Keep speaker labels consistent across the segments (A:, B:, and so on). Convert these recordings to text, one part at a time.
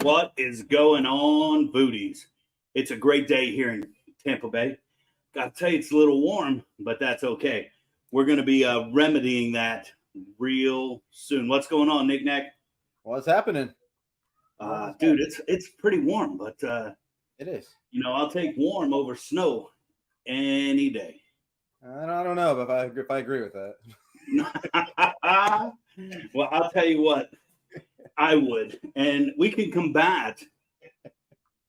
A: What is going on, Voodies? It's a great day here in Tampa Bay. Got to tell you, it's a little warm, but that's okay. We're going to be remedying that real soon. What's going on, Nick Nack?
B: What's happening?
A: Dude, it's pretty warm, but
B: It is.
A: I'll take warm over snow any day.
B: I don't know if I agree with that.
A: Well, I'll tell you what, I would, and we can combat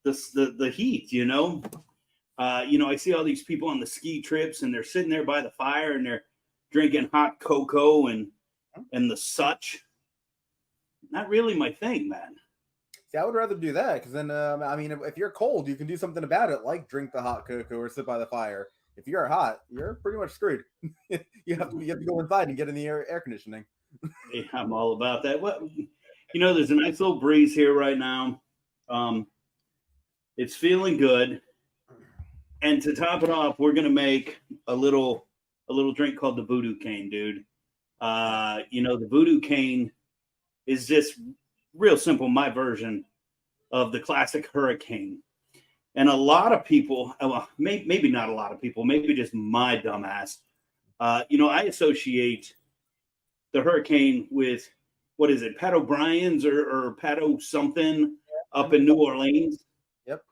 A: the heat. I see all these people on the ski trips, and they're sitting there by the fire, and they're drinking hot cocoa and the such. Not really my thing, man.
B: See, I would rather do that because then, if you're cold, you can do something about it, like drink the hot cocoa or sit by the fire. If you're hot, you're pretty much screwed. you have to go inside and get in the air conditioning.
A: Yeah, I'm all about that. Well, there's a nice little breeze here right now. It's feeling good. And to top it off, we're gonna make a little drink called the VooDoo Cane, dude. The VooDoo Cane is just real simple, my version of the classic hurricane. And a lot of people, maybe not a lot of people, maybe just my dumbass, I associate the hurricane with, what is it, Pat O'Brien's or Pat O something up in New Orleans.
B: Yep.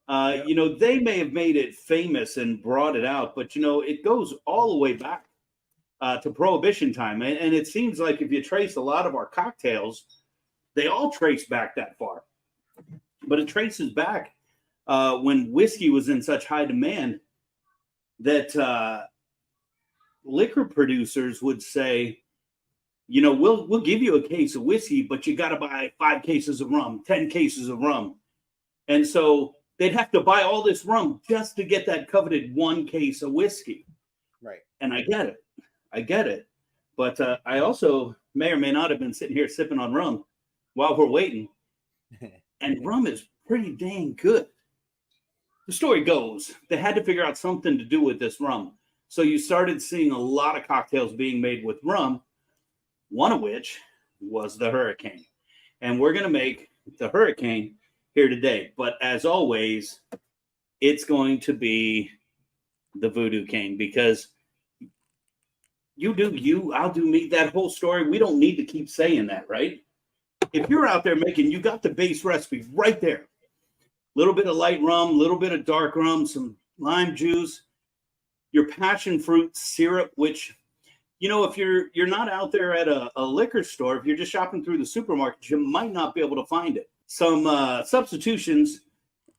A: They may have made it famous and brought it out, but, it goes all the way back to Prohibition time. And it seems like if you trace a lot of our cocktails, they all trace back that far. But it traces back when whiskey was in such high demand that liquor producers would say, we'll give you a case of whiskey, but you got to buy 5 cases of rum, 10 cases of rum. And so they'd have to buy all this rum just to get that coveted 1 case of whiskey.
B: Right.
A: And I get it. But I also may or may not have been sitting here sipping on rum while we're waiting. And rum is pretty dang good. The story goes, they had to figure out something to do with this rum. So you started seeing a lot of cocktails being made with rum, one of which was the hurricane. And we're going to make the hurricane here today. But as always, it's going to be the VooDoo Cane, because you do you, I'll do me, that whole story. We don't need to keep saying that, right? If you're out there making, you got the base recipe right there. A little bit of light rum, a little bit of dark rum, some lime juice, your passion fruit syrup, which, if you're not out there at a liquor store, if you're just shopping through the supermarket, you might not be able to find it. Some substitutions,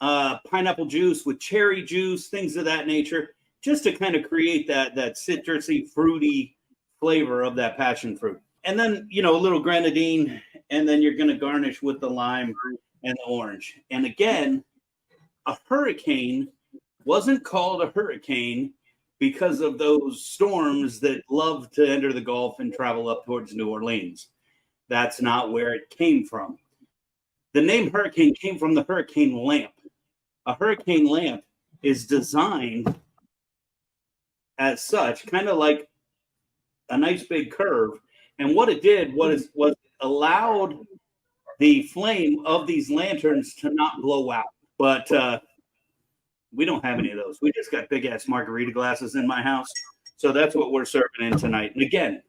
A: pineapple juice with cherry juice, things of that nature, just to kind of create that citrusy, fruity flavor of that passion fruit. And then, a little grenadine, and then you're going to garnish with the lime and the orange. And again, a hurricane wasn't called a hurricane because of those storms that love to enter the Gulf and travel up towards New Orleans. That's not where it came from. The name hurricane came from the hurricane lamp. A hurricane lamp is designed as such, kind of like a nice big curve. And what it did was allowed the flame of these lanterns to not blow out. But we don't have any of those. We just got big ass margarita glasses in my house. So that's what we're serving in tonight. And again,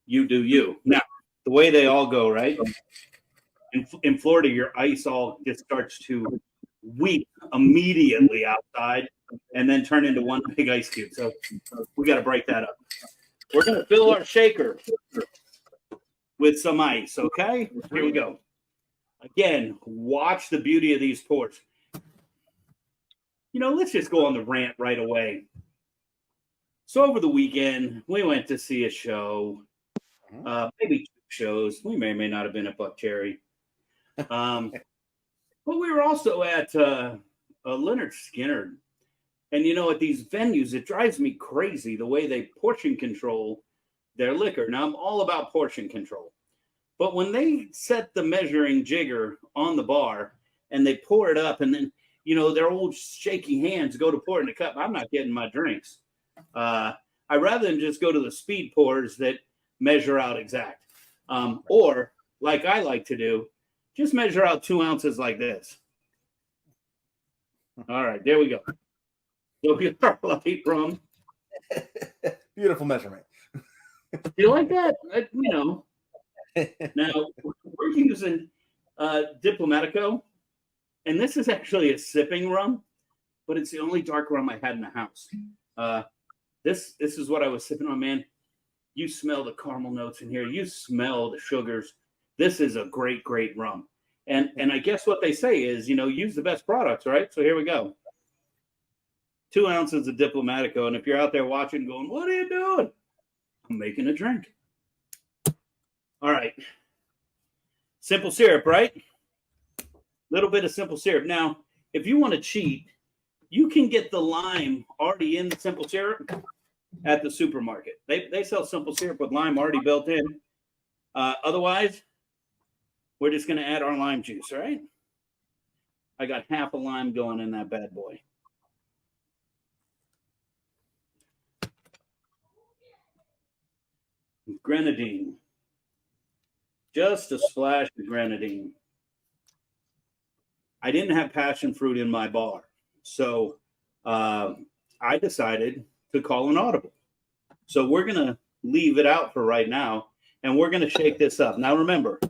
A: you do you. Now, the way they all go, right? In Florida, your ice all just starts to weep immediately outside and then turn into one big ice cube. So we got to break that up. We're going to fill our shaker with some ice, okay? Here we go. Again, watch the beauty of these pours. Let's just go on the rant right away. So over the weekend, we went to see a show, maybe 2 shows. We may or may not have been at Buck Cherry. But we were also at Leonard Skinner. And, at these venues, it drives me crazy the way they portion control their liquor. Now, I'm all about portion control. But when they set the measuring jigger on the bar and they pour it up and then, their old shaky hands go to pour it in a cup, I'm not getting my drinks. I'd rather than just go to the speed pours that measure out exact. Or, like I like to do, just measure out 2 ounces like this. All right, there we go. So you start light rum.
B: Beautiful measurement.
A: You like that? You know. Now we're using Diplomatico, and this is actually a sipping rum, but it's the only dark rum I had in the house. This is what I was sipping on, man. You smell the caramel notes in here. You smell the sugars. This is a great, great rum. And I guess what they say is, use the best products, right? So here we go. 2 ounces of Diplomatico. And if you're out there watching going, what are you doing? I'm making a drink. All right. Simple syrup, right? Little bit of simple syrup. Now, if you want to cheat, you can get the lime already in the simple syrup at the supermarket. They sell simple syrup with lime already built in. Otherwise, we're just going to add our lime juice, all right? I got half a lime going in that bad boy. Grenadine. Just a splash of grenadine. I didn't have passion fruit in my bar, so I decided to call an audible. So we're going to leave it out for right now, and we're going to shake this up. Now remember,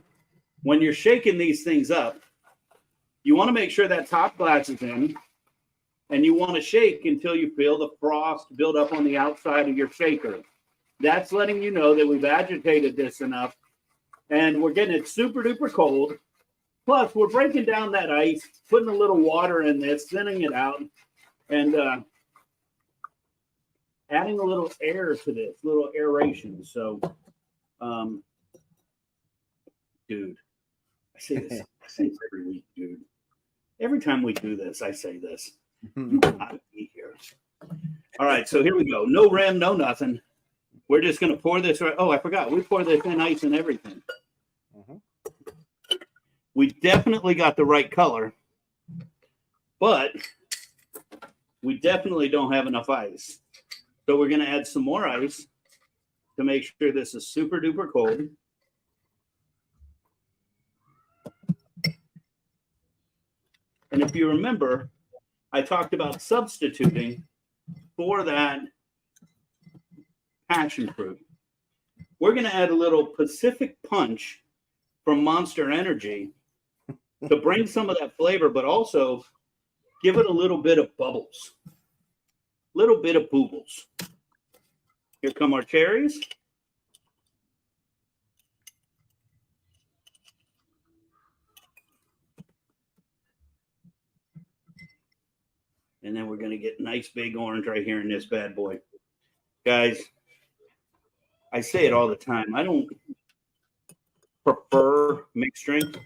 A: when you're shaking these things up, you want to make sure that top glass is in, and you want to shake until you feel the frost build up on the outside of your shaker. That's letting you know that we've agitated this enough, and we're getting it super duper cold. Plus, we're breaking down that ice, putting a little water in this, thinning it out, and adding a little air to this, little aeration. So, dude, I say this every week, dude. Every time we do this, I say this. You gotta be here. All right, so here we go. No rim, no nothing. We're just gonna pour this right. Oh, I forgot. We pour this in ice and everything. We definitely got the right color, but we definitely don't have enough ice. So we're going to add some more ice to make sure this is super duper cold. And if you remember, I talked about substituting for that passion fruit. We're going to add a little Pacific Punch from Monster Energy to bring some of that flavor, but also give it a little bit of bubbles, little bit of bubbles. Here come our cherries. And then we're going to get nice big orange right here in this bad boy. Guys, I say it all the time. I don't prefer mixed drink.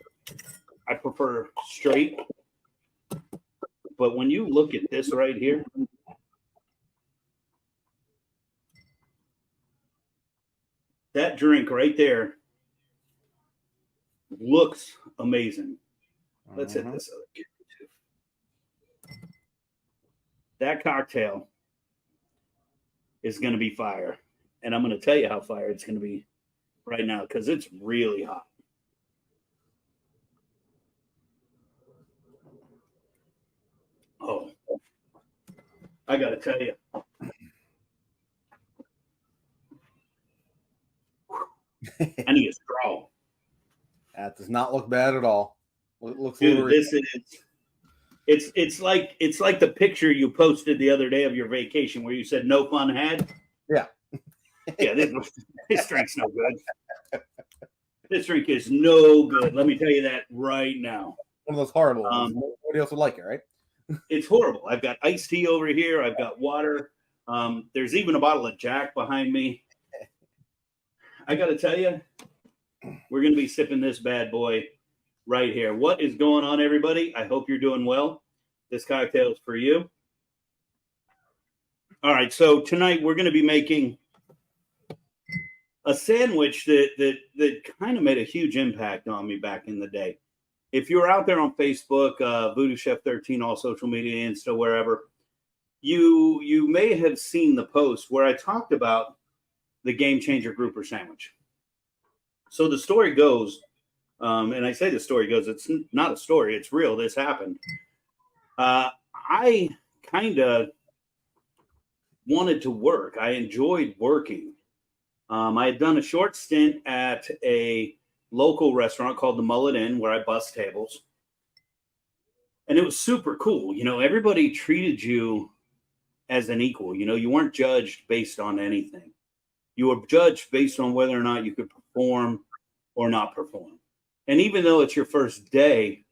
A: I prefer straight. But when you look at this right here, that drink right there looks amazing. Let's hit this other camera too. That cocktail is going to be fire. And I'm going to tell you how fire it's going to be right now because it's really hot. Oh, I got to tell you. I need a straw.
B: That does not look bad at all. It looks
A: Dude, this is it's like the picture you posted the other day of your vacation where you said no fun had.
B: Yeah.
A: Yeah, this drink's no good. This drink is no good. Let me tell you that right now.
B: One of those horrible ones. Nobody else would like it, right?
A: It's horrible. I've got iced tea over here. I've got water. There's even a bottle of Jack behind me. I got to tell you, we're going to be sipping this bad boy right here. What is going on, everybody? I hope you're doing well. This cocktail is for you. All right, so tonight we're going to be making a sandwich that kind of made a huge impact on me back in the day. If you're out there on Facebook, VooDoo Chef 13, all social media, Insta, wherever, you may have seen the post where I talked about the Game Changer grouper sandwich. So the story goes, And I say the story because it's not a story. It's real. This happened. I kind of wanted to work. I enjoyed working. I had done a short stint at a local restaurant called the Mullet Inn where I bussed tables. And it was super cool. You know, everybody treated you as an equal. You know, you weren't judged based on anything. You were judged based on whether or not you could perform or not perform. And even though it's your first day,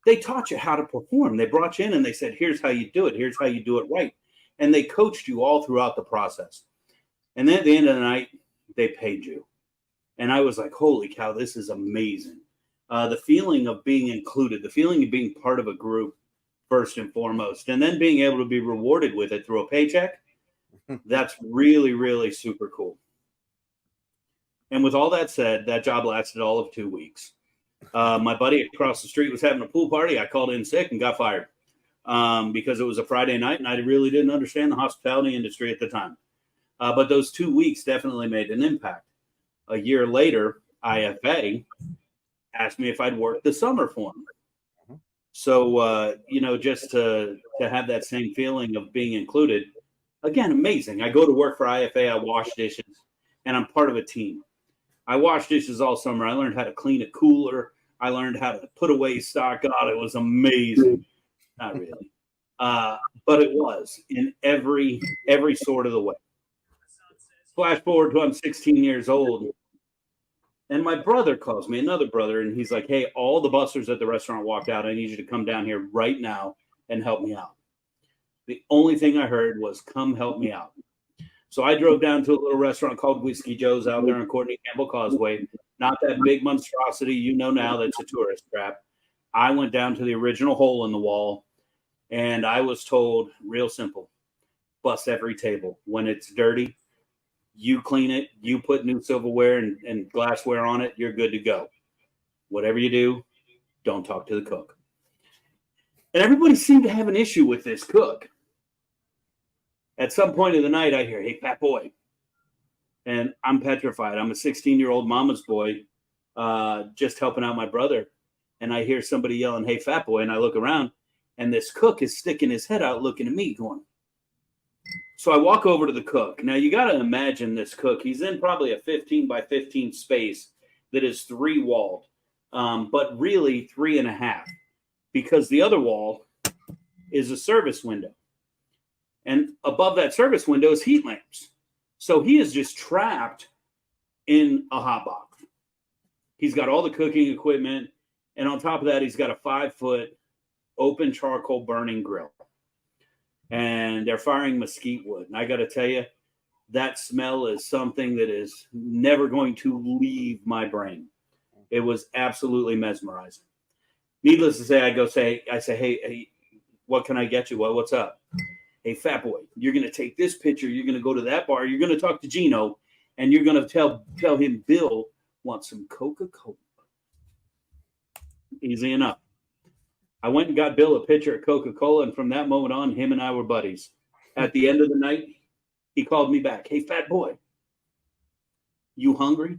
A: they taught you how to perform. They brought you in and they said, here's how you do it. Here's how you do it right. And they coached you all throughout the process. And then at the end of the night, they paid you. And I was like, holy cow, this is amazing. The feeling of being included, the feeling of being part of a group, first and foremost, and then being able to be rewarded with it through a paycheck, that's really, really super cool. And with all that said, that job lasted all of 2 weeks. My buddy across the street was having a pool party. I called in sick and got fired because it was a Friday night, and I really didn't understand the hospitality industry at the time. But those 2 weeks definitely made an impact. A year later, IFA asked me if I'd work the summer for them. So, you know, just to have that same feeling of being included, again, amazing. I go to work for IFA, I wash dishes, and I'm part of a team. I washed dishes all summer. I learned how to clean a cooler. I learned how to put away stock. God, it was amazing. Not really. But it was in every sort of the way. Flash forward to I'm 16 years old. And my brother calls me, another brother, and he's like, hey, all the bussers at the restaurant walked out. I need you to come down here right now and help me out. The only thing I heard was, come help me out. So I drove down to a little restaurant called Whiskey Joe's out there on Courtney Campbell Causeway. Not that big monstrosity you know now that's a tourist trap. I went down to the original hole in the wall, and I was told, real simple, bus every table. When it's dirty, you clean it, you put new silverware and glassware on it, you're good to go. Whatever you do, don't talk to the cook. And everybody seemed to have an issue with this cook. At some point of the night, I hear, hey, fat boy. And I'm petrified. I'm a 16-year-old mama's boy just helping out my brother. And I hear somebody yelling, hey, fat boy. And I look around, and this cook is sticking his head out looking at me going. So I walk over to the cook. Now, you got to imagine this cook. He's in probably a 15 by 15 space that is 3-walled, but really 3.5, because the other wall is a service window. And above that service window is heat lamps. So he is just trapped in a hot box. He's got all the cooking equipment. And on top of that, he's got a 5-foot open charcoal burning grill. And they're firing mesquite wood. And I got to tell you, that smell is something that is never going to leave my brain. It was absolutely mesmerizing. Needless to say, I say, hey, what can I get you? What's up? Hey, fat boy, you're going to take this picture. You're going to go to that bar. You're going to talk to Gino, and you're going to tell him Bill wants some Coca-Cola. Easy enough. I went and got Bill a pitcher of Coca-Cola, and from that moment on, him and I were buddies. At the end of the night, he called me back. Hey, fat boy, you hungry?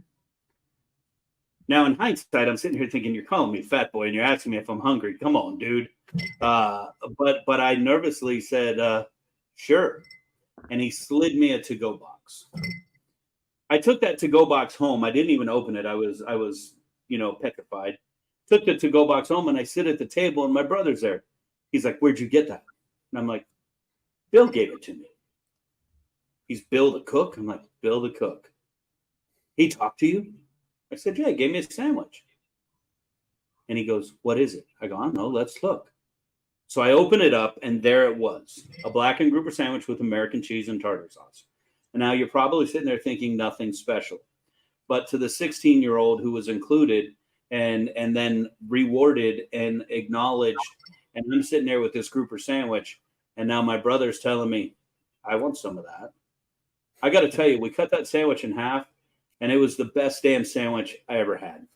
A: Now, in hindsight, I'm sitting here thinking, you're calling me fat boy, and you're asking me if I'm hungry. Come on, dude. But I nervously said, sure. And he slid me a to-go box. I took that to-go box home. I didn't even open it. I was, petrified. Took the to-go box home, and I sit at the table, and my brother's there. He's like, where'd you get that? And I'm like, Bill gave it to me. He's Bill the cook? I'm like, Bill the cook. He talked to you? I said, yeah, he gave me a sandwich. And he goes, what is it? I go, I don't know, let's look. So I open it up, and there it was, a blackened grouper sandwich with American cheese and tartar sauce. And now you're probably sitting there thinking nothing special. But to the 16-year-old who was included and then rewarded and acknowledged, and I'm sitting there with this grouper sandwich, and now my brother's telling me, I want some of that. I got to tell you, we cut that sandwich in half, and it was the best damn sandwich I ever had.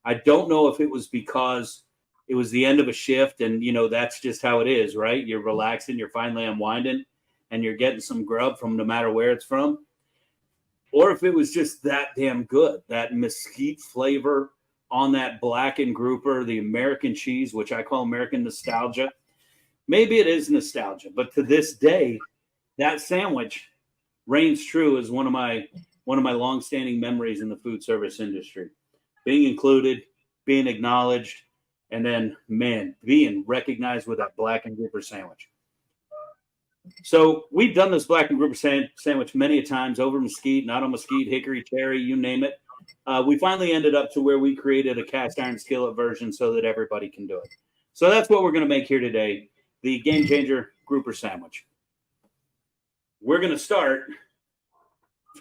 A: I don't know if it was because it was the end of a shift and, that's just how it is, right? You're relaxing, you're finally unwinding, and you're getting some grub from no matter where it's from. Or if it was just that damn good, that mesquite flavor on that blackened grouper, the American cheese, which I call American nostalgia. Maybe it is nostalgia, but to this day, that sandwich reigns true as one of my longstanding memories in the food service industry. Being included, being acknowledged, and then, man, being recognized with that blackened grouper sandwich. So we've done this blackened grouper sandwich many a times over mesquite, not on mesquite, hickory, cherry, you name it. We finally ended up to where we created a cast iron skillet version so that everybody can do it. So that's what we're going to make here today, the Game Changer grouper sandwich. We're going to start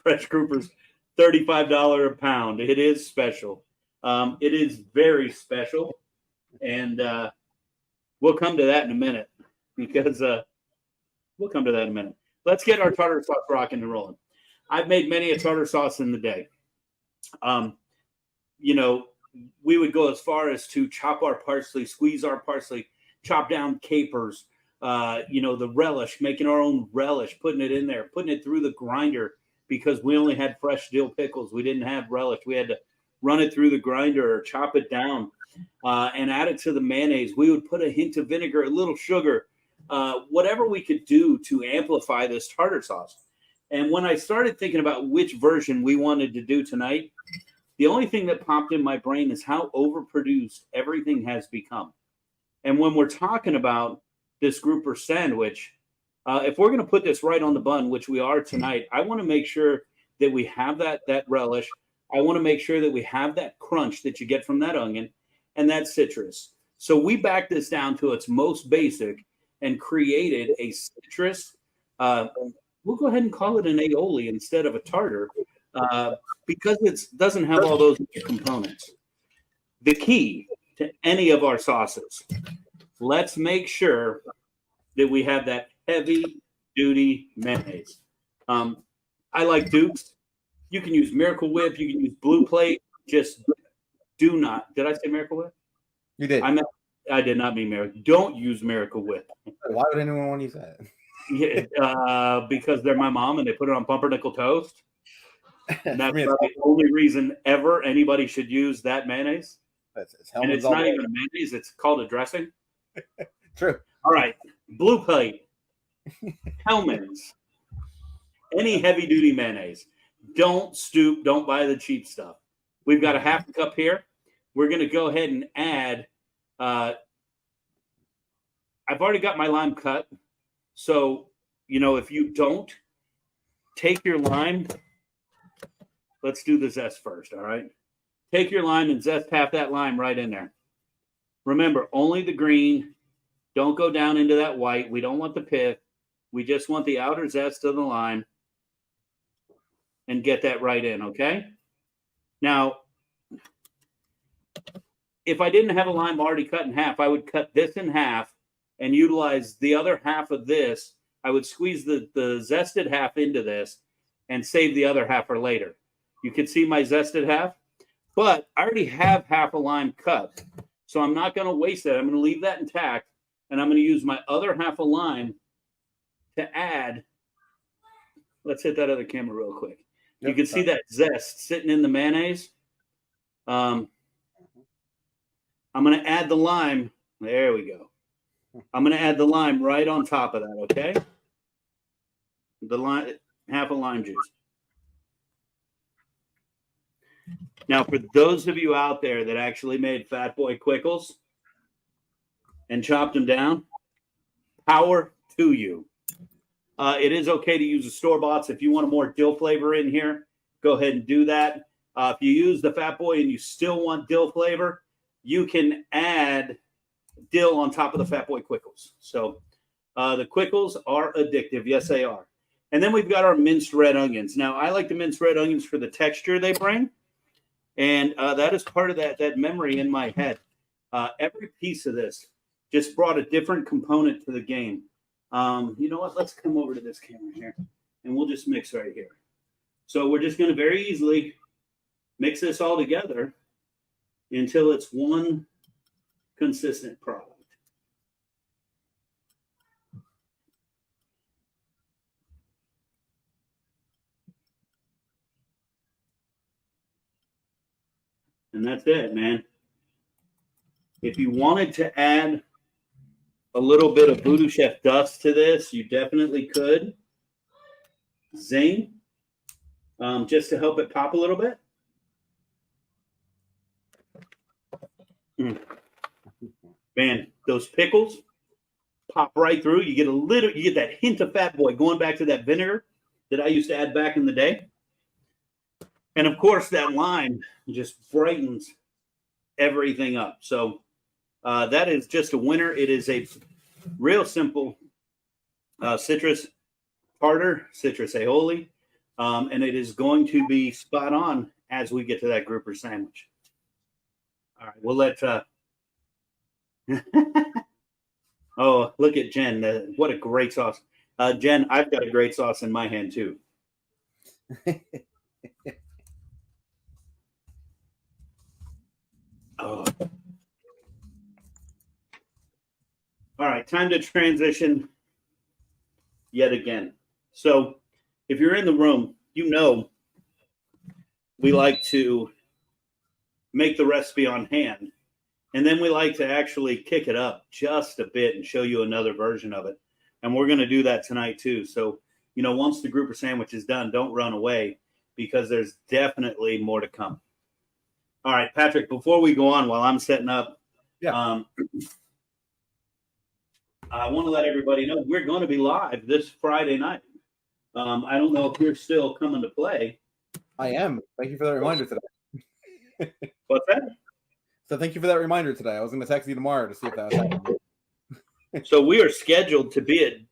A: fresh groupers, $35 a pound. It is special. It is very special. And we'll come to that in a minute because we'll come to that in a minute. Let's get our tartar sauce rocking and rolling. I've made many a tartar sauce in the day. You know, we would go as far as to chop our parsley, squeeze our parsley, chop down capers, you know, the relish, making our own relish, putting it in there, putting it through the grinder because we only had fresh dill pickles. We didn't have relish. We had to run it through the grinder or chop it down and add it to the mayonnaise. We would put a hint of vinegar, a little sugar, whatever we could do to amplify this tartar sauce. And when I started thinking about which version we wanted to do tonight, the only thing that popped in my brain is how overproduced everything has become. And when we're talking about this grouper sandwich, if we're going to put this right on the bun, which we are tonight, I want to make sure that we have that relish. I want to make sure that we have that crunch that you get from that onion and that citrus. So we backed this down to its most basic and created a citrus. We'll go ahead and call it an aioli instead of a tartar because it doesn't have all those components. The key to any of our sauces, let's make sure that we have that heavy duty mayonnaise. I like Duke's. You can use Miracle Whip. You can use Blue Plate. Just do not. Did I say Miracle Whip?
B: You did.
A: I did not mean Miracle. Don't use Miracle Whip.
B: Why would anyone want to use that?
A: Yeah, because they're my mom and they put it on pumpernickel toast. And that's the only reason ever anybody should use that mayonnaise. And it's not even a mayonnaise. It's called a dressing.
B: True.
A: All right. Blue Plate. Hellman's. Any heavy-duty mayonnaise. Don't stoop. Don't buy the cheap stuff. We've got a half a cup here. We're going to go ahead and add. I've already got my lime cut. So, you know, if you don't, take your lime. Let's do the zest first, all right? Take your lime and zest half that lime right in there. Remember, only the green. Don't go down into that white. We don't want the pith. We just want the outer zest of the lime. And get that right in, okay? Now, if I didn't have a lime already cut in half, I would cut this in half and utilize the other half of this. I would squeeze the zested half into this and save the other half for later. You can see my zested half, but I already have half a lime cut. So I'm not going to waste it. I'm going to leave that intact, and I'm going to use my other half of lime to add. Let's hit that other camera real quick. You can see that zest sitting in the mayonnaise. I'm going to add the lime. There we go. I'm going to add the lime right on top of that, okay? The lime, half a lime juice. Now, for those of you out there that actually made Fat Boy Quickles and chopped them down, power to you. It is okay to use the store-boughts. If you want a more dill flavor in here, go ahead and do that. If you use the Fat Boy and you still want dill flavor, you can add dill on top of the Fat Boy Quickles. So the Quickles are addictive. Yes, they are. And then we've got our minced red onions. Now, I like the minced red onions for the texture they bring. And that is part of that memory in my head. Every piece of this just brought a different component to the game. You know what? Let's come over to this camera here, and we'll just mix right here. So we're just going to very easily mix this all together until it's one consistent product. And that's it, man. If you wanted to add a little bit of VooDoo Chef dust to this, you definitely could. Zing. Just to help it pop a little bit. Man, those pickles pop right through. You get that hint of Fat Boy, going back to that vinegar that I used to add back in the day. And of course, that lime just brightens everything up. So that is just a winner. It is a real simple citrus tartar, citrus aioli, and it is going to be spot on as we get to that grouper sandwich. All right, we'll let. Oh, look at Jen! What a great sauce, Jen. I've got a great sauce in my hand too. Oh. All right, time to transition yet again. So if you're in the room, you know we like to make the recipe on hand, and then we like to actually kick it up just a bit and show you another version of it. And we're going to do that tonight too. So, you know, once the grouper sandwich is done, don't run away because there's definitely more to come. All right, Patrick, before we go on, while I'm setting up, I want to let everybody know we're going to be live this Friday night. I don't know if you're still coming to play.
B: I am. Thank you for that reminder today.
A: What's that?
B: So thank you for that reminder today. I was going to text you tomorrow to see if that was happening.
A: So we are scheduled to be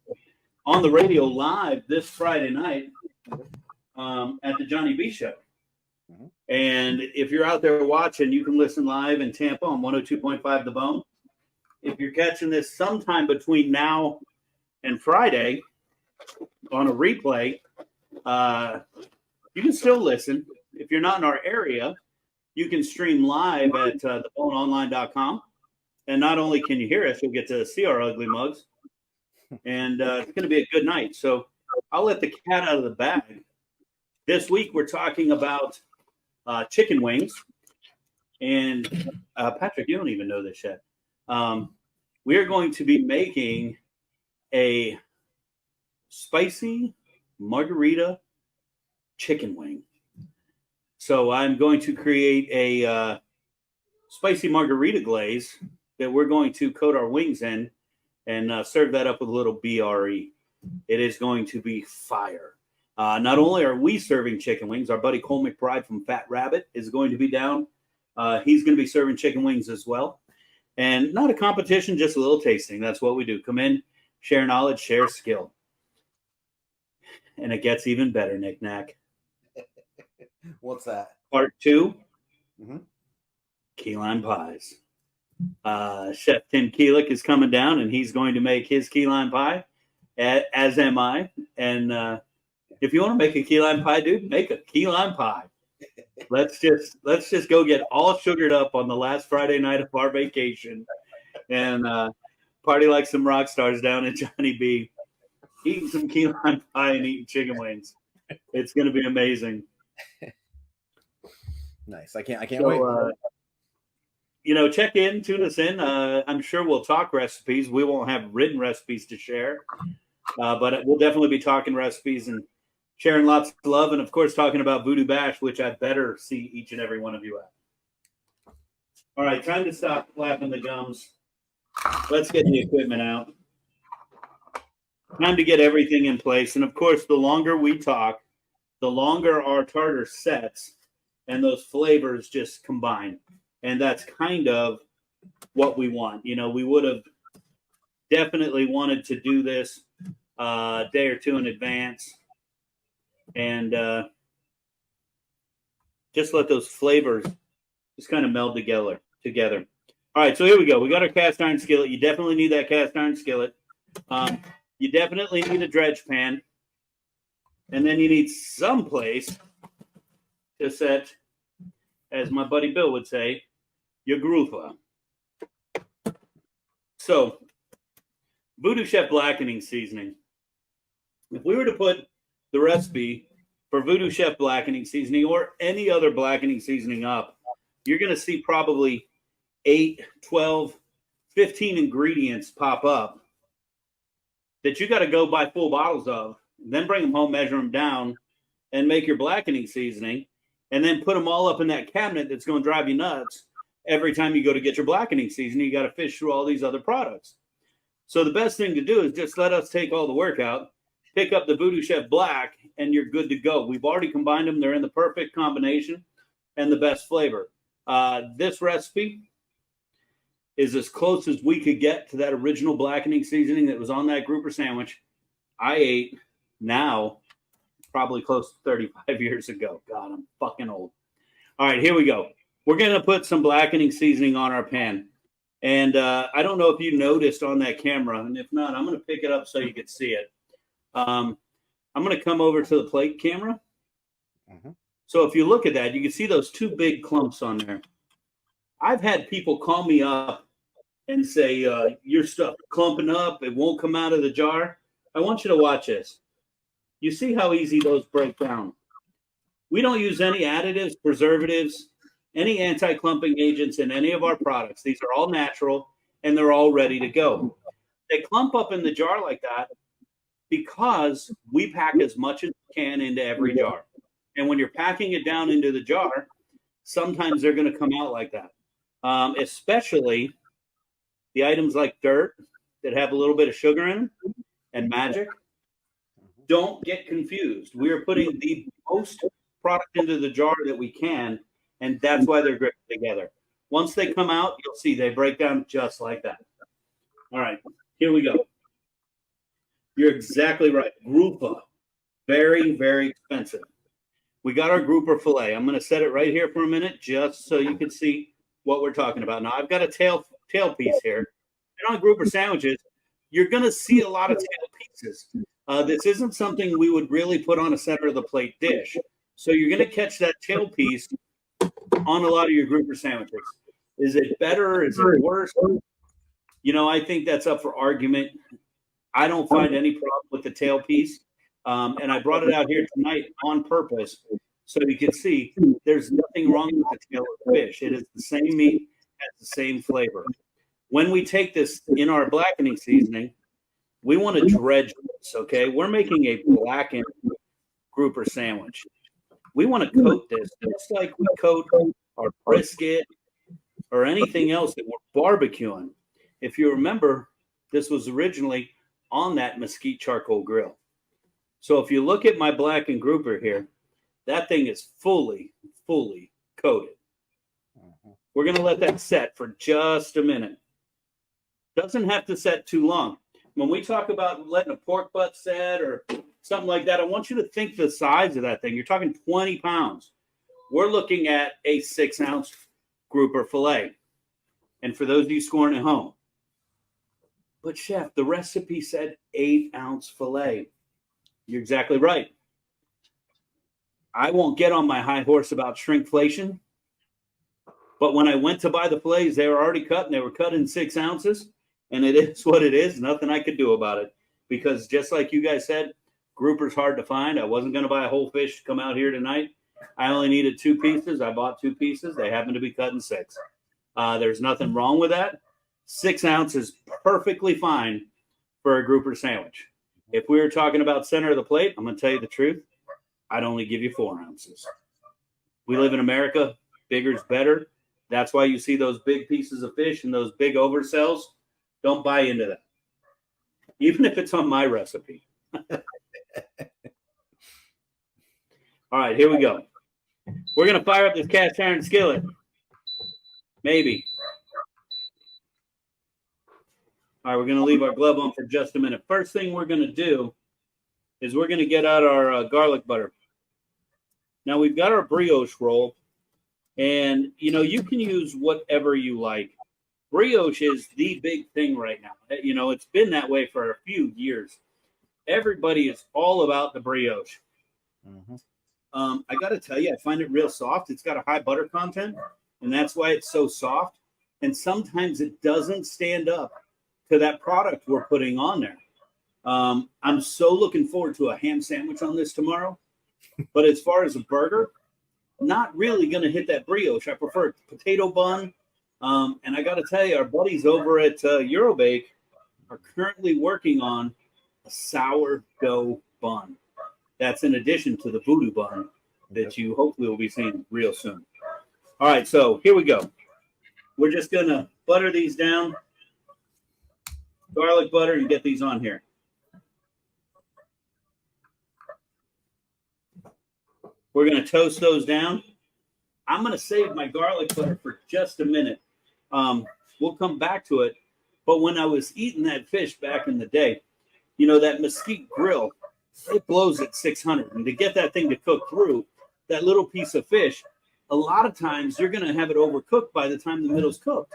A: on the radio live this Friday night at the Johnny B Show. Mm-hmm. And if you're out there watching, you can listen live in Tampa on 102.5 The Bone. If you're catching this sometime between now and Friday on a replay, you can still listen. If you're not in our area, you can stream live at theboneonline.com. And not only can you hear us, you'll get to see our ugly mugs. And it's going to be a good night. So I'll let the cat out of the bag. This week, we're talking about chicken wings. And Patrick, you don't even know this yet. We are going to be making a spicy margarita chicken wing. So I'm going to create a spicy margarita glaze that we're going to coat our wings in and serve that up with a little BRE. It is going to be fire. Not only are we serving chicken wings, our buddy Cole McBride from Fat Rabbit is going to be down. He's going to be serving chicken wings as well. And not a competition, just a little tasting. That's what we do. Come in, share knowledge, share skill. And it gets even better, Nick Knack.
B: What's that?
A: Part 2, key lime pies. Chef Tim Keelick is coming down, and he's going to make his key lime pie, as am I. And if you want to make a key lime pie, dude, make a key lime pie. Let's just go get all sugared up on the last Friday night of our vacation and party like some rock stars down at Johnny B, eating some key lime pie and eating chicken wings. It's going to be amazing.
B: Nice. I can't wait.
A: Check in, tune us in. I'm sure we'll talk recipes. We won't have written recipes to share, but we'll definitely be talking recipes and sharing lots of love, and of course talking about VooDoo Bash, which I better see each and every one of you at. All right, time to stop flapping the gums. Let's get the equipment out. Time to get everything in place. And of course, the longer we talk, the longer our tartar sets and those flavors just combine. And that's kind of what we want. You know, we would have definitely wanted to do this a day or two in advance. And just let those flavors just kind of meld together. All right, so here we go. We got our cast iron skillet. You definitely need that cast iron skillet. You definitely need a dredge pan. And then you need some place to set, as my buddy Bill would say, your grufa. So, VooDoo Chef blackening seasoning. If we were to put the recipe for VooDoo Chef blackening seasoning or any other blackening seasoning up you're going to see probably 8, 12, 15 ingredients pop up that you got to go buy full bottles of, then bring them home, measure them down, and make your blackening seasoning, and then put them all up in that cabinet that's going to drive you nuts every time you go to get your blackening seasoning. You got to fish through all these other products. So the best thing to do is just let us take all the work out, pick up the VooDoo Chef Black, and you're good to go. We've already combined them. They're in the perfect combination and the best flavor. This recipe is as close as we could get to that original blackening seasoning that was on that grouper sandwich I ate now probably close to 35 years ago. God, I'm fucking old. All right, here we go. We're going to put some blackening seasoning on our pan. And I don't know if you noticed on that camera, and if not, I'm going to pick it up so you can see it. I'm going to come over to the plate camera. Mm-hmm. So if you look at that, you can see those two big clumps on there. I've had people call me up and say, your stuff clumping up, it won't come out of the jar. I want you to watch this. You see how easy those break down. We don't use any additives, preservatives, any anti-clumping agents in any of our products. These are all natural, and they're all ready to go. They clump up in the jar like that because we pack as much as we can into every jar. And when you're packing it down into the jar, sometimes they're going to come out like that. Especially the items like dirt that have a little bit of sugar in them and magic. Don't get confused. We are putting the most product into the jar that we can, and that's why they're gripped together. Once they come out, you'll see they break down just like that. All right, here we go. You're exactly right. Grouper, very, very expensive. We got our grouper fillet. I'm going to set it right here for a minute just so you can see what we're talking about. Now, I've got a tail piece here. And on grouper sandwiches, you're going to see a lot of tail pieces. This isn't something we would really put on a center of the plate dish. So you're going to catch that tail piece on a lot of your grouper sandwiches. Is it better? Is it worse? You know, I think that's up for argument. I don't find any problem with the tail piece. And I brought it out here tonight on purpose so you can see there's nothing wrong with the tail of the fish. It is the same meat, has the same flavor. When we take this in our blackening seasoning, we want to dredge this, okay? We're making a blackened grouper sandwich. We want to coat this just like we coat our brisket or anything else that we're barbecuing. If you remember, this was originally on that mesquite charcoal grill. So if you look at my blackened grouper here, that thing is fully coated. We're going to let that set for just a minute. Doesn't have to set too long. When we talk about letting a pork butt set or something like that, I want you to think the size of that thing. You're talking 20 pounds. We're looking at a 6-ounce grouper fillet. And for those of you scoring at home, but chef, the recipe said 8-ounce fillet. You're exactly right. I won't get on my high horse about shrinkflation, but when I went to buy the fillets, they were already cut, and they were cut in 6 ounces, and it is what it is. Nothing I could do about it, because just like you guys said, grouper's hard to find. I wasn't going to buy a whole fish to come out here tonight. I only needed 2 pieces. I bought 2 pieces. They happen to be cut in 6. There's nothing wrong with that. 6 ounces perfectly fine for a grouper sandwich. If we were talking about center of the plate, I'm going to tell you the truth. I'd only give you 4 ounces. We live in America. Bigger's better. That's why you see those big pieces of fish and those big oversells. Don't buy into that. Even if it's on my recipe. All right, here we go. We're going to fire up this cast iron skillet. Maybe. All right, we're going to leave our glove on for just a minute. First thing we're going to do is we're going to get out our garlic butter. Now, we've got our brioche roll, and, you know, you can use whatever you like. Brioche is the big thing right now. You know, it's been that way for a few years. Everybody is all about the brioche. Mm-hmm. I got to tell you, I find it real soft. It's got a high butter content, and that's why it's so soft. And sometimes it doesn't stand up to that product we're putting on there. I'm so looking forward to a ham sandwich on this tomorrow. But as far as a burger, not really going to hit that brioche. I prefer potato bun. And I got to tell you, our buddies over at Eurobake are currently working on a sourdough bun. That's in addition to the VooDoo bun that you hopefully will be seeing real soon. All right, so here we go. We're just going to butter these down, garlic butter, and get these on here. We're going to toast those down. I'm going to save my garlic butter for just a minute. We'll come back to it. But when I was eating that fish back in the day, you know, that mesquite grill, it blows at 600. And to get that thing to cook through, that little piece of fish, a lot of times you're going to have it overcooked by the time the middle's cooked.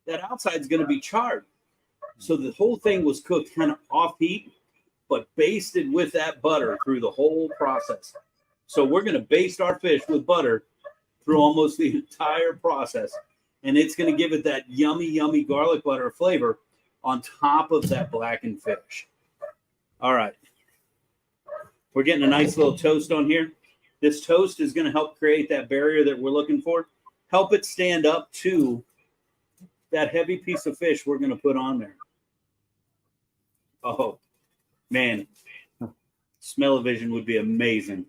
A: That outside's going to be charred. So the whole thing was cooked kind of off heat, but basted with that butter through the whole process. So we're going to baste our fish with butter through almost the entire process. And it's going to give it that yummy, yummy garlic butter flavor on top of that blackened fish. All right. We're getting a nice little toast on here. This toast is going to help create that barrier that we're looking for. Help it stand up to that heavy piece of fish we're going to put on there. Oh, man. Smell-o-vision would be amazing.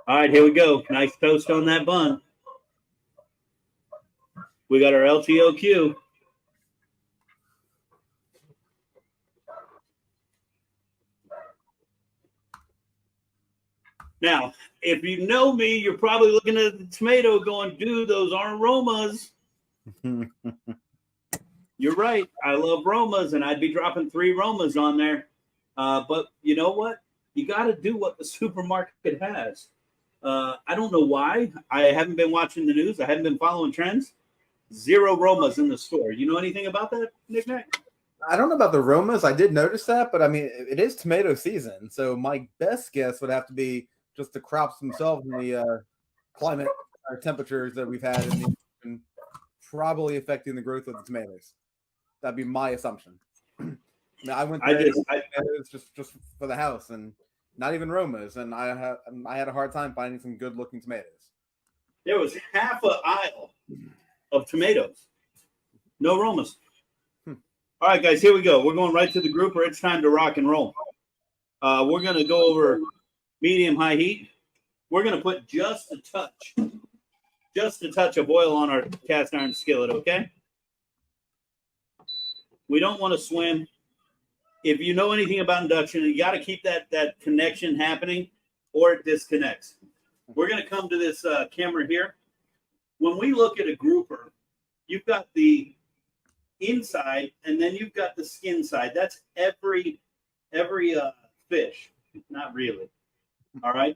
A: All right, here we go. Nice toast on that bun. We got our LTOQ. Now, if you know me, you're probably looking at the tomato going, dude, those aren't Romas. You're right. I love Romas, and I'd be dropping 3 Romas on there. But you know what? You got to do what the supermarket has. I don't know why. I haven't been watching the news. I haven't been following trends. 0 Romas in the store. You know anything about that, Nick?
B: I don't know about the Romas. I did notice that, but I mean, it is tomato season. So my best guess would have to be just the crops themselves and the climate or temperatures that we've had and probably affecting the growth of the tomatoes. That'd be my assumption. I went there just for the house and not even Romas, and I had a hard time finding some good looking tomatoes.
A: There was half an aisle of tomatoes, no Romas. All right, guys, here we go. We're going right to the grouper. It's time to rock and roll. We're going to go over medium-high heat. We're going to put just a touch of oil on our cast iron skillet, okay? We don't want to swim. If you know anything about induction, you got to keep that connection happening or it disconnects. We're going to come to this camera here. When we look at a grouper, you've got the inside and then you've got the skin side. That's every fish. Not really. All right.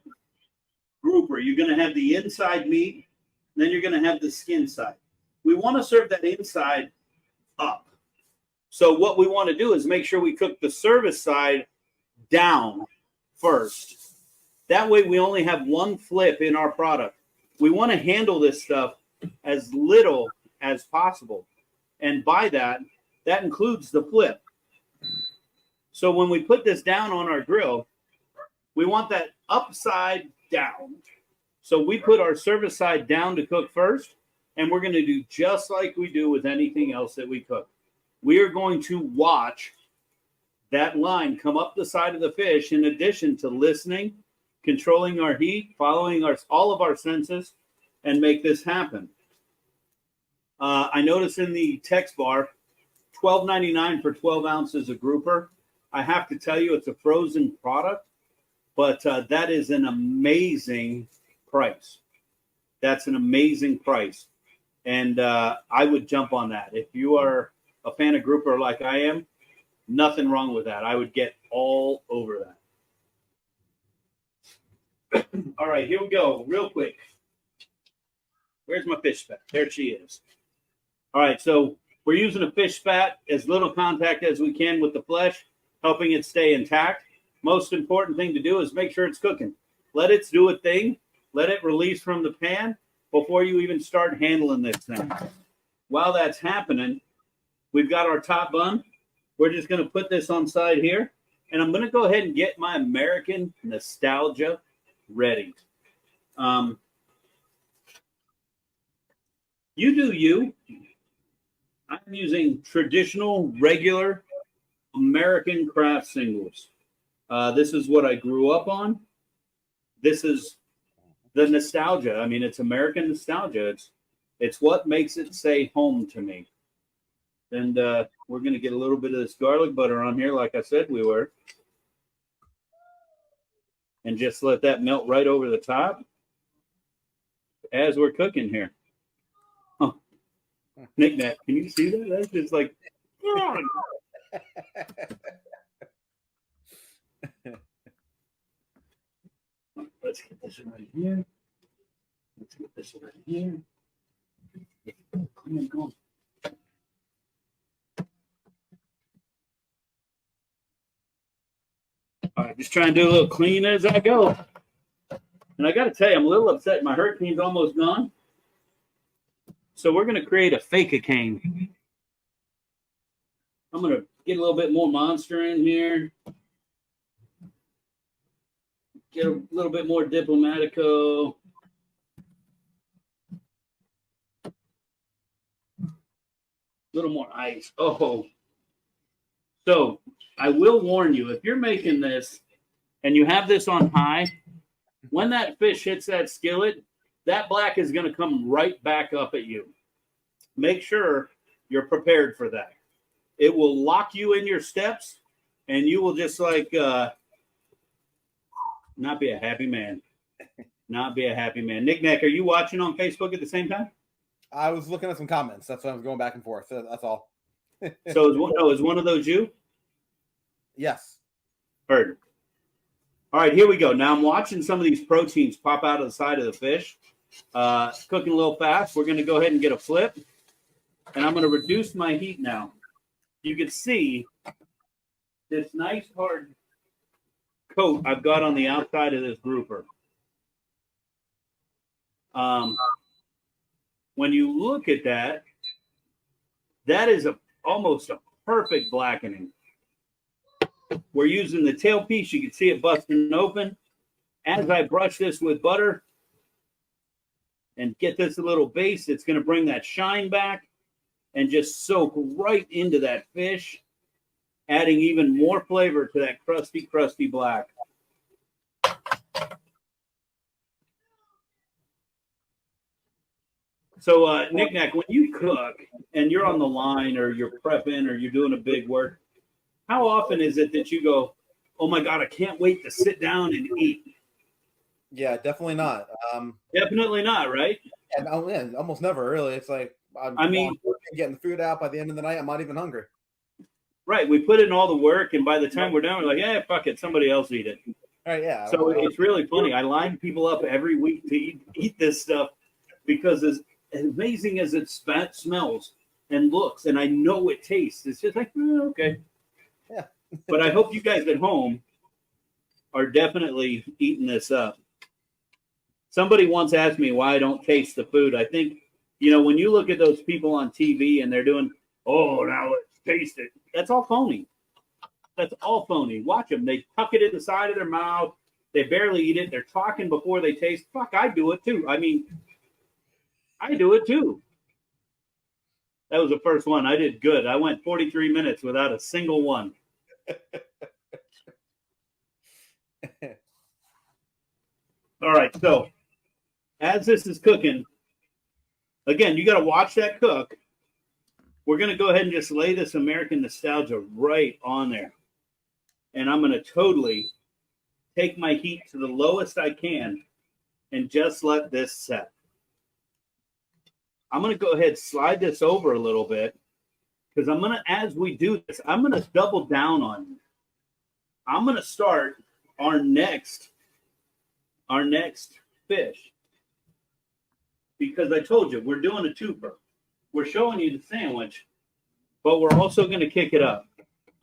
A: Grouper, you're going to have the inside meat, then you're going to have the skin side. We want to serve that inside up. So what we want to do is make sure we cook the service side down first. That way we only have one flip in our product. We want to handle this stuff as little as possible. And by that includes the flip. So when we put this down on our grill, we want that upside down. So we put our service side down to cook first, and we're going to do just like we do with anything else that we cook. We are going to watch that line come up the side of the fish in addition to listening, controlling our heat, following all of our senses, and make this happen. I notice in the text bar, $12.99 for 12 ounces of grouper. I have to tell you, it's a frozen product, but that is an amazing price. That's an amazing price. And I would jump on that. If you are a fan of grouper like I am, nothing wrong with that. I would get all over that. All right, here we go. Real quick. Where's my fish spat? There she is. All right, so we're using a fish spat, as little contact as we can with the flesh, helping it stay intact. Most important thing to do is make sure it's cooking. Let it do a thing. Let it release from the pan before you even start handling this thing. While that's happening, we've got our top bun. We're just going to put this on side here. And I'm going to go ahead and get my American nostalgia ready. You do you. I'm using traditional, regular American craft singles. This is what I grew up on. This is the nostalgia. I mean, it's American nostalgia. It's what makes it say home to me. And we're going to get a little bit of this garlic butter on here, like I said we were. And just let that melt right over the top as we're cooking here. Huh. Knick-knack, can you see that? That's just like... Let's get this right here. Let's get this right here. Come on. All right, just trying to do a little clean as I go. And I got to tell you, I'm a little upset. My hurricane's almost gone. So we're going to create a fake-a-cane. I'm going to get a little bit more Monster in here. Get a little bit more Diplomatico. A little more ice. Oh. So I will warn you, if you're making this and you have this on high, when that fish hits that skillet, that black is going to come right back up at you. Make sure you're prepared for that. It will lock you in your steps, and you will just like not be a happy man. Not be a happy man. Knick-knack, are you watching on Facebook at the same time?
B: I was looking at some comments. That's why I was going back and forth. That's all.
A: So is one of those you?
B: Yes.
A: Heard. All right, here we go. Now I'm watching some of these proteins pop out of the side of the fish. Cooking a little fast. We're going to go ahead and get a flip. And I'm going to reduce my heat now. You can see this nice hard coat I've got on the outside of this grouper. When you look at that, that is almost a perfect blackening. We're using the tail piece. You can see it busting open. As I brush this with butter and get this a little base, it's going to bring that shine back and just soak right into that fish, adding even more flavor to that crusty, crusty black. So, Knick-knack, when you cook and you're on the line or you're prepping or you're doing a big work, how often is it that you go, oh my God, I can't wait to sit down and eat?
B: Yeah, definitely not.
A: Definitely not, right?
B: And almost never really. It's like I'm getting the food out by the end of the night. I'm not even hungry.
A: Right. We put in all the work, and by the time we're done, we're like, yeah, fuck it, somebody else eat it.
B: All right, yeah.
A: So it's really funny. I line people up every week to eat this stuff because as amazing as it smells and looks, and I know it tastes, it's just like, okay.
B: Yeah.
A: But I hope you guys at home are definitely eating this up. Somebody once asked me why I don't taste the food. I think, when you look at those people on TV and they're doing, oh, now let's taste it. That's all phony. That's all phony. Watch them. They tuck it in the side of their mouth. They barely eat it. They're talking before they taste. Fuck, I do it too. I mean, I do it too. That was the first one. I did good. I went 43 minutes without a single one. All right, so as this is cooking, again, you got to watch that cook. We're going to go ahead and just lay this American nostalgia right on there. And I'm going to totally take my heat to the lowest I can and just let this set. I'm going to go ahead and slide this over a little bit because I'm going to, as we do this, I'm going to double down on you. I'm going to start our next fish because I told you we're doing a twofer. We're showing you the sandwich, but we're also going to kick it up.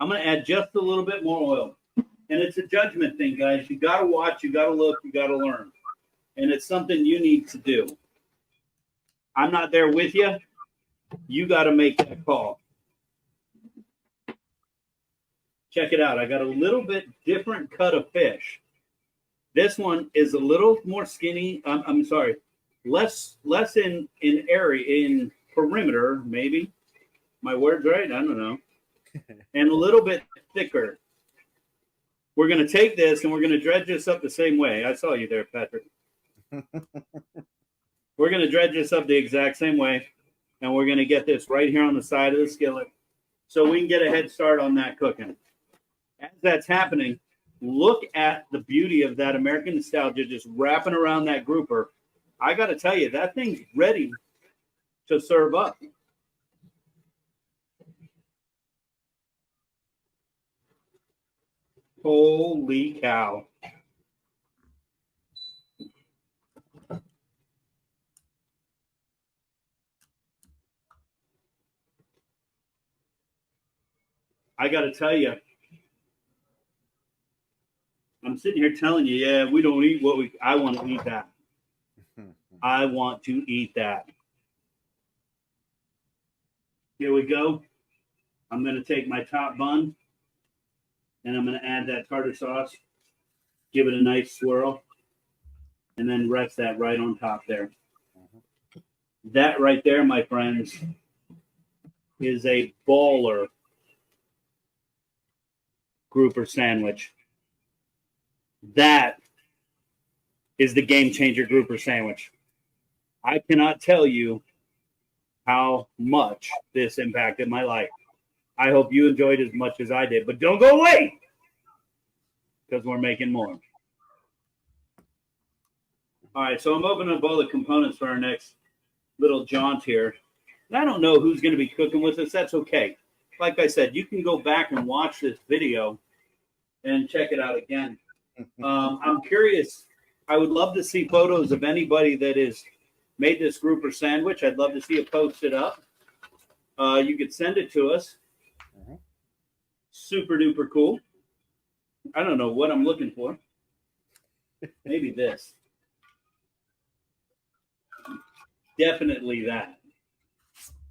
A: I'm going to add just a little bit more oil. And it's a judgment thing, guys. You got to watch, you got to look, you got to learn. And it's something you need to do. I'm not there with you. You got to make that call. Check it out. I got a little bit different cut of fish. This one is a little more skinny. I'm sorry, less in area, in perimeter, maybe. My word's right. I don't know. And a little bit thicker. We're going to take this and we're going to dredge this up the same way. I saw you there, Patrick. We're going to dredge this up the exact same way. And we're going to get this right here on the side of the skillet so we can get a head start on that cooking. As that's happening, look at the beauty of that American nostalgia just wrapping around that grouper. I got to tell you, that thing's ready to serve up. Holy cow. I got to tell you, I'm sitting here telling you, yeah, we don't eat what I want to eat that. I want to eat that. Here we go. I'm going to take my top bun and I'm going to add that tartar sauce, give it a nice swirl, and then rest that right on top there. That right there, my friends, is a baller grouper sandwich. That is the game changer grouper sandwich. I cannot tell you how much this impacted my life. I hope you enjoyed as much as I did, but don't go away because we're making more. All right, so I'm opening up all the components for our next little jaunt here. And I don't know who's going to be cooking with us. That's okay. Like I said, you can go back and watch this video and check it out again. I'm curious. I would love to see photos of anybody that has made this grouper sandwich. I'd love to see it posted up. You could send it to us. Super duper cool. I don't know what I'm looking for. Maybe this. Definitely that.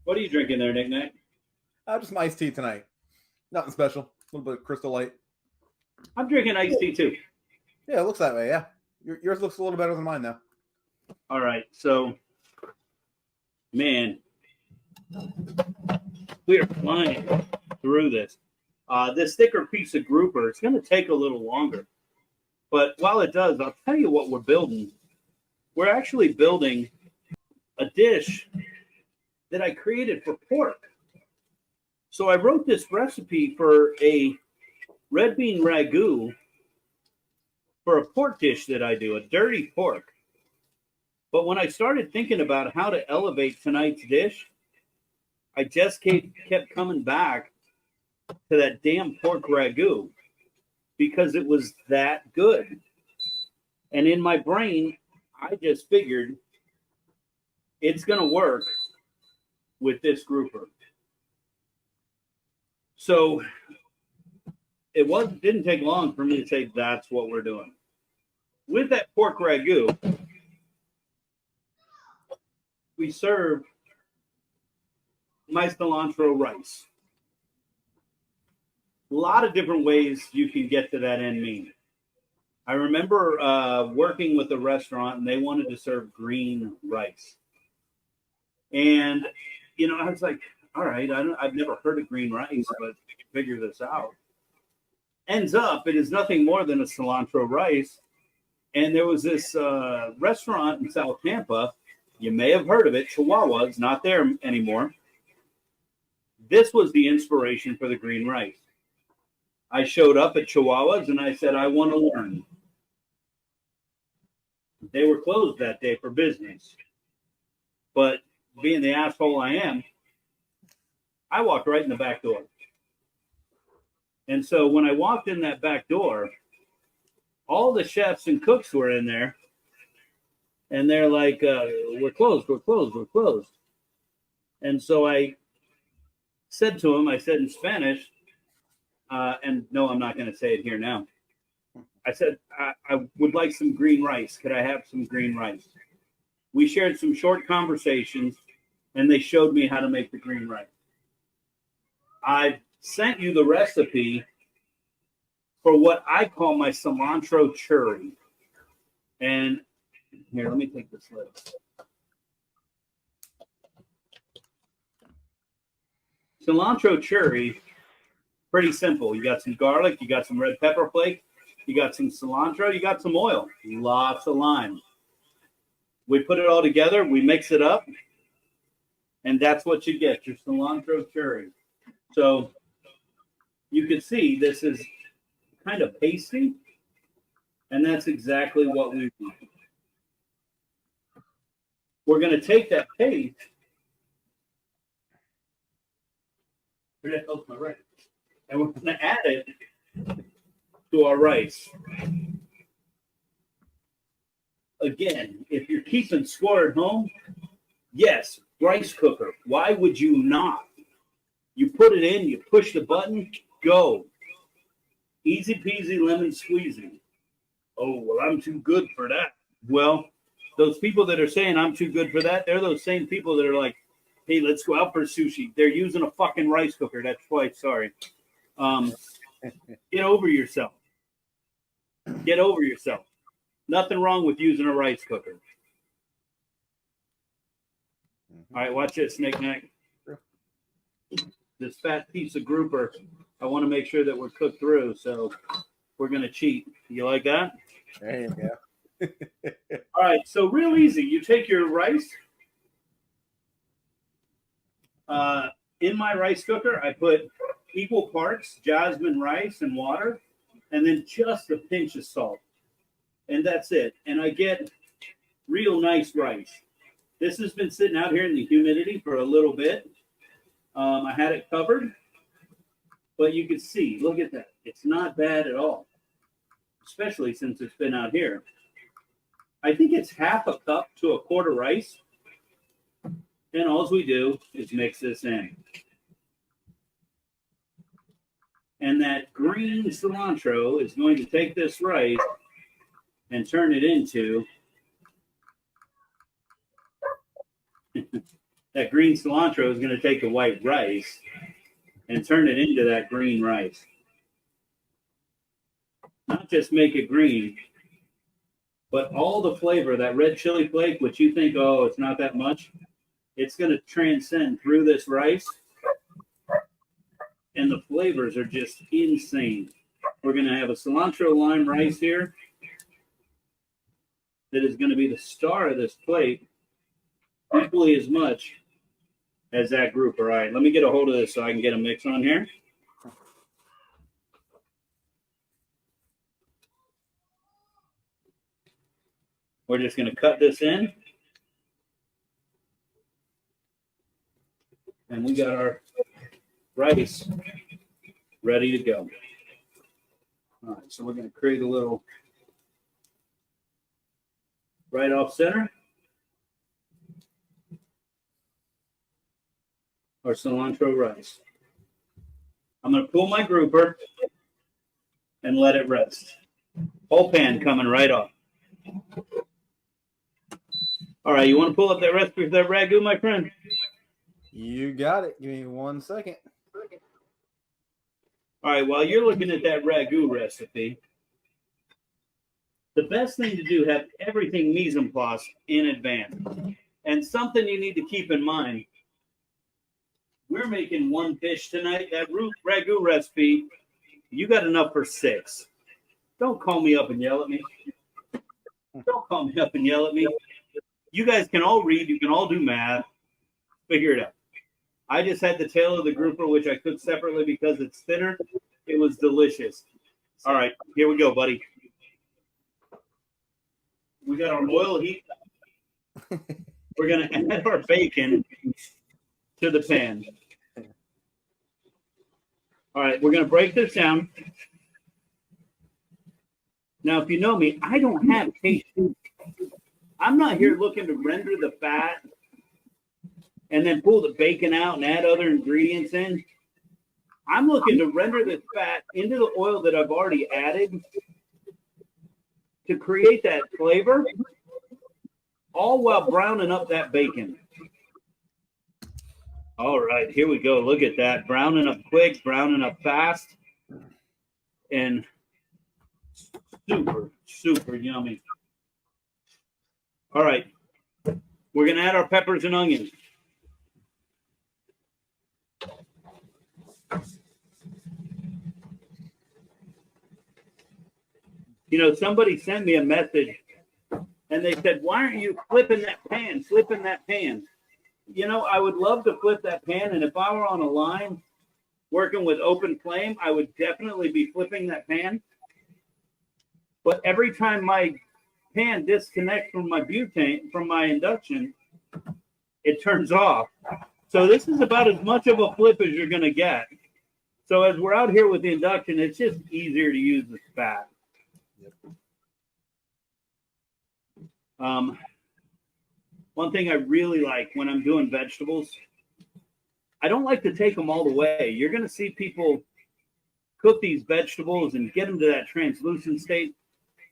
A: What are you drinking there, Nick Nack?
B: Just some iced tea tonight. Nothing special. A little bit of Crystal Light.
A: I'm drinking iced tea too.
B: Yeah, it looks that way, yeah. Yours looks a little better than mine, though.
A: All right, so, man, we are flying through this. This thicker piece of grouper, it's going to take a little longer. But while it does, I'll tell you what we're building. We're actually building a dish that I created for pork. So I wrote this recipe for a red bean ragout for a pork dish that I do, a dirty pork. But when I started thinking about how to elevate tonight's dish, I just kept coming back to that damn pork ragout because it was that good. And in my brain, I just figured it's going to work with this grouper. So it didn't take long for me to say that's what we're doing. With that pork ragout, we serve my cilantro rice. A lot of different ways you can get to that end mean. I remember working with a restaurant and they wanted to serve green rice. And, you know, I was like, all right, I've never heard of green rice, but we can figure this out. Ends up, it is nothing more than a cilantro rice. And there was this restaurant in South Tampa. You may have heard of it, Chihuahua's, not there anymore. This was the inspiration for the green rice. I showed up at Chihuahua's and I said, I want to learn. They were closed that day for business. But being the asshole I am, I walked right in the back door. And so when I walked in that back door, all the chefs and cooks were in there. And they're like, we're closed, we're closed, we're closed. And so I said to him, I said in Spanish, and no, I'm not going to say it here now. I said, I would like some green rice. Could I have some green rice? We shared some short conversations, and they showed me how to make the green rice. I sent you the recipe for what I call my cilantro churri. And here, let me take this lid. Cilantro churri, pretty simple. You got some garlic, you got some red pepper flake, you got some cilantro, you got some oil, lots of lime. We put it all together, we mix it up, and that's what you get, your cilantro churri. So you can see this is kind of pasty, and that's exactly what we want. We're going to take that paste. And we're going to add it to our rice. Again, if you're keeping score at home, yes, rice cooker. Why would you not? You put it in, you push the button, go. Easy peasy lemon squeezy. Oh, well, I'm too good for that. Well, those people that are saying I'm too good for that, they're those same people that are like, hey, let's go out for sushi. They're using a fucking rice cooker. That's quite sorry. Get over yourself. Get over yourself. Nothing wrong with using a rice cooker. All right, watch this, Nick Nack. This fat piece of grouper, I want to make sure that we're cooked through, so we're going to cheat. You like that?
B: There you go.
A: All right, so real easy. You take your rice. In my rice cooker, I put equal parts jasmine rice and water, and then just a pinch of salt. And that's it. And I get real nice rice. This has been sitting out here in the humidity for a little bit. I had it covered, but you can see, look at that. It's not bad at all, especially since it's been out here. I think it's half a cup to a quart of rice. And all we do is mix this in. And that green cilantro is going to take this rice and turn it into that green cilantro is going to take the white rice and turn it into that green rice. Not just make it green, but all the flavor, that red chili flake, which you think, oh, it's not that much, it's going to transcend through this rice, and the flavors are just insane. We're going to have a cilantro lime rice here that is going to be the star of this plate equally as much as that group. All right, let me get a hold of this so I can get a mix on here. We're just going to cut this in. And we got our rice ready to go. All right, so we're going to create a little right off center. Our cilantro rice. I'm going to pull my grouper and let it rest. Whole pan coming right off. All right, you want to pull up that recipe for that ragu, my friend?
B: You got it. Give me 1 second.
A: All right, while you're looking at that ragu recipe, the best thing to do, have everything mise en place in advance. And something you need to keep in mind, we're making one dish tonight. That ragu recipe, you got enough for 6. Don't call me up and yell at me. Don't call me up and yell at me. You guys can all read. You can all do math. Figure it out. I just had the tail of the grouper, which I cooked separately because it's thinner. It was delicious. All right, here we go, buddy. We got our oil heat. We're going to add our bacon to the pan. All right, we're going to break this down. Now, if you know me, I don't have patience. I'm not here looking to render the fat and then pull the bacon out and add other ingredients in. I'm looking to render this fat into the oil that I've already added to create that flavor, all while browning up that bacon. All right, here we go. Look at that. Browning up quick, browning up fast. And super, super yummy. All right. We're going to add our peppers and onions. You know, somebody sent me a message and they said, why aren't you flipping that pan, flipping that pan? You know, I would love to flip that pan. And if I were on a line working with open flame, I would definitely be flipping that pan. But every time my pan disconnects from my butane, from my induction, it turns off. So this is about as much of a flip as you're going to get. So as we're out here with the induction, it's just easier to use the spat. One thing I really like when I'm doing vegetables, I don't like to take them all the way. You're going to see people cook these vegetables and get them to that translucent state.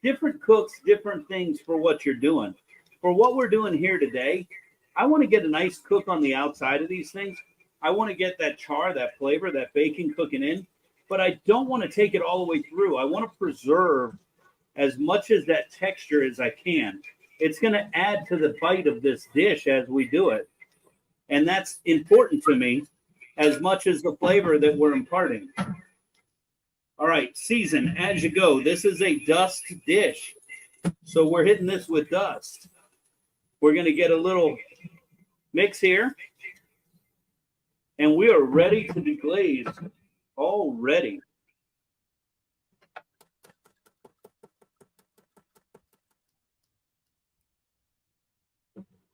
A: Different cooks, different things for what you're doing. For what we're doing here today, I want to get a nice cook on the outside of these things. I want to get that char, that flavor, that bacon cooking in, but I don't want to take it all the way through. I want to preserve as much as that texture as I can. It's going to add to the bite of this dish as we do it. And that's important to me as much as the flavor that we're imparting. All right, season as you go. This is a dust dish. So we're hitting this with dust. We're going to get a little mix here. And we are ready to deglaze already.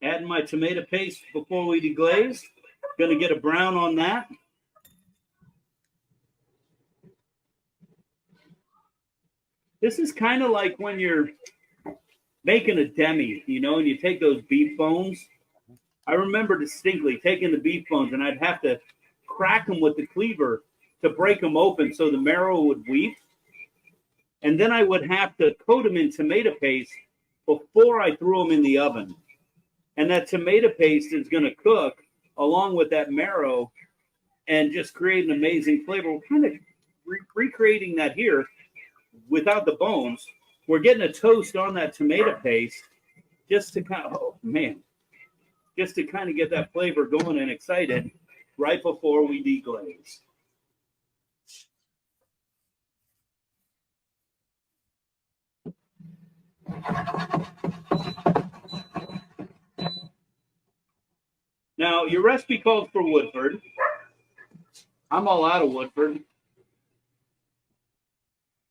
A: Adding my tomato paste before we deglaze. Going to get a brown on that. This is kind of like when you're making a demi, you know, and you take those beef bones. I remember distinctly taking the beef bones, and I'd have to crack them with the cleaver to break them open so the marrow would weep. And then I would have to coat them in tomato paste before I threw them in the oven. And that tomato paste is going to cook along with that marrow and just create an amazing flavor. We're kind of recreating that here without the bones. We're getting a toast on that tomato paste just to kind of, oh man, just to kind of get that flavor going and excited right before we deglaze. Now, your recipe calls for Woodford. I'm all out of Woodford.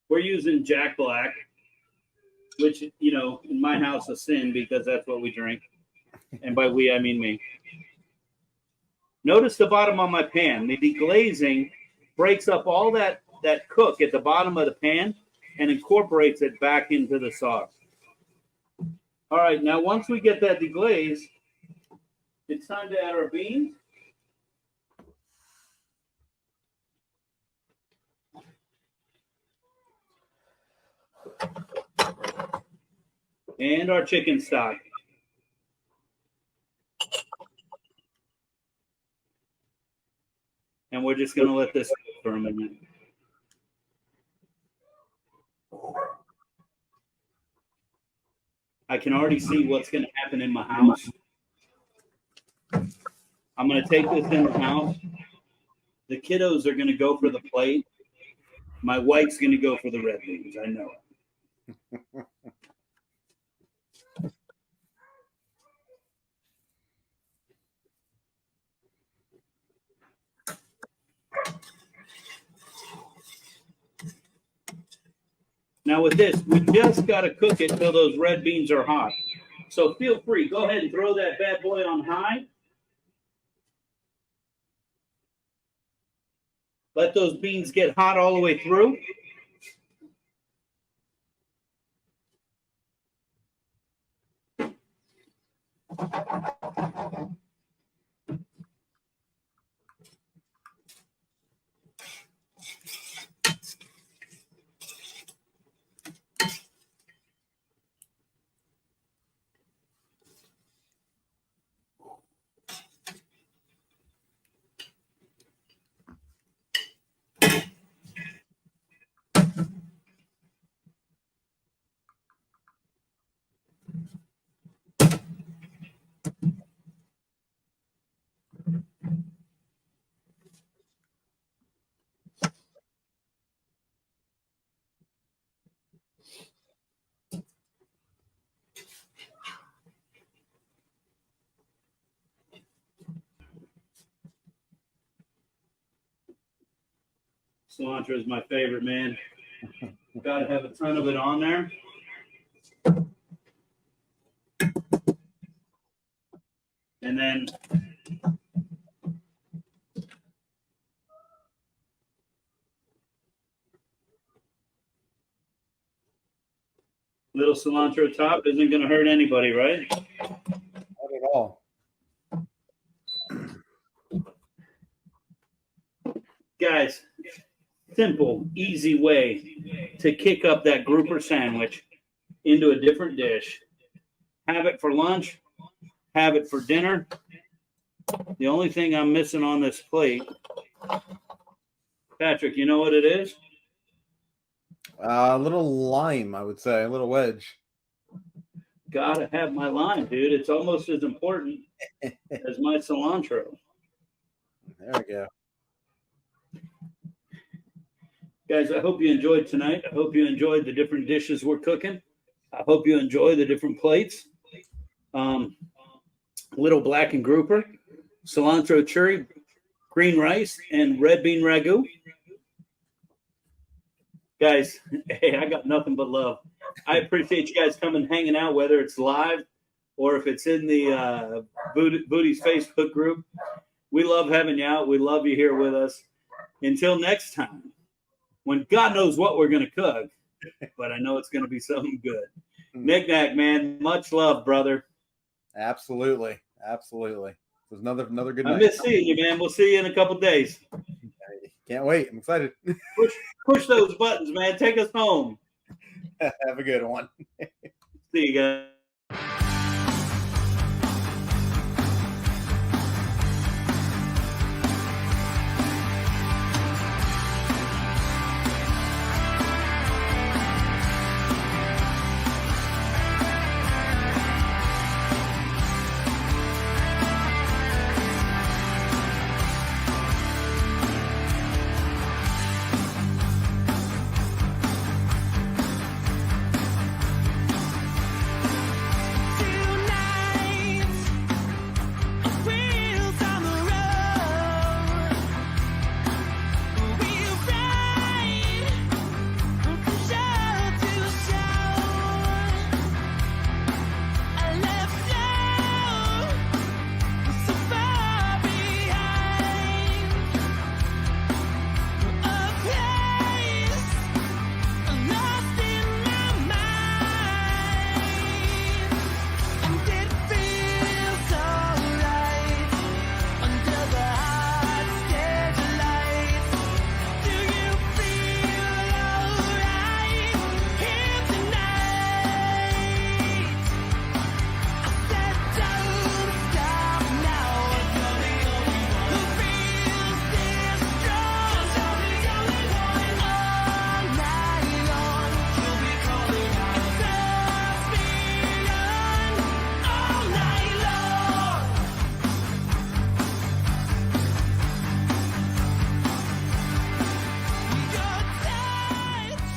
A: We're using Jack Black, which, you know, in my house, a sin because that's what we drink. And by we, I mean me. Notice the bottom of my pan. The deglazing breaks up all that cook at the bottom of the pan and incorporates it back into the sauce. All right, now once we get that deglazed, it's time to add our beans. And our chicken stock. And we're just going to let this cook for a minute. I can already see what's going to happen in my house. I'm going to take this in the house. The kiddos are going to go for the plate. My wife's going to go for the red beans. I know it. Now with this, we just got to cook it till those red beans are hot. So feel free, go ahead and throw that bad boy on high. Let those beans get hot all the way through. Cilantro is my favorite, man. Got to have a ton of it on there. And then little cilantro top isn't going to hurt anybody, right?
B: Not at all.
A: Guys, simple, easy way to kick up that grouper sandwich into a different dish. Have it for lunch, have it for dinner. The only thing I'm missing on this plate, Patrick, you know what it is?
B: A little lime, I would say, a little wedge.
A: Gotta have my lime, dude. It's almost as important as my cilantro.
B: There we go.
A: Guys, I hope you enjoyed tonight. I hope you enjoyed the different dishes we're cooking. I hope you enjoy the different plates. Little blackened grouper, cilantro curry, green rice, and red bean ragu. Guys, hey, I got nothing but love. I appreciate you guys coming hanging out, whether it's live or if it's in the VooDoo's Facebook group. We love having you out. We love you here with us. Until next time, when God knows what we're going to cook, but I know it's going to be something good. Knick-knack, man. Much love, brother.
B: Absolutely. Absolutely. It was another good night.
A: I miss seeing you, man. We'll see you in a couple days.
B: Can't wait. I'm excited.
A: Push those buttons, man. Take us home.
B: Have a good one.
A: See you guys.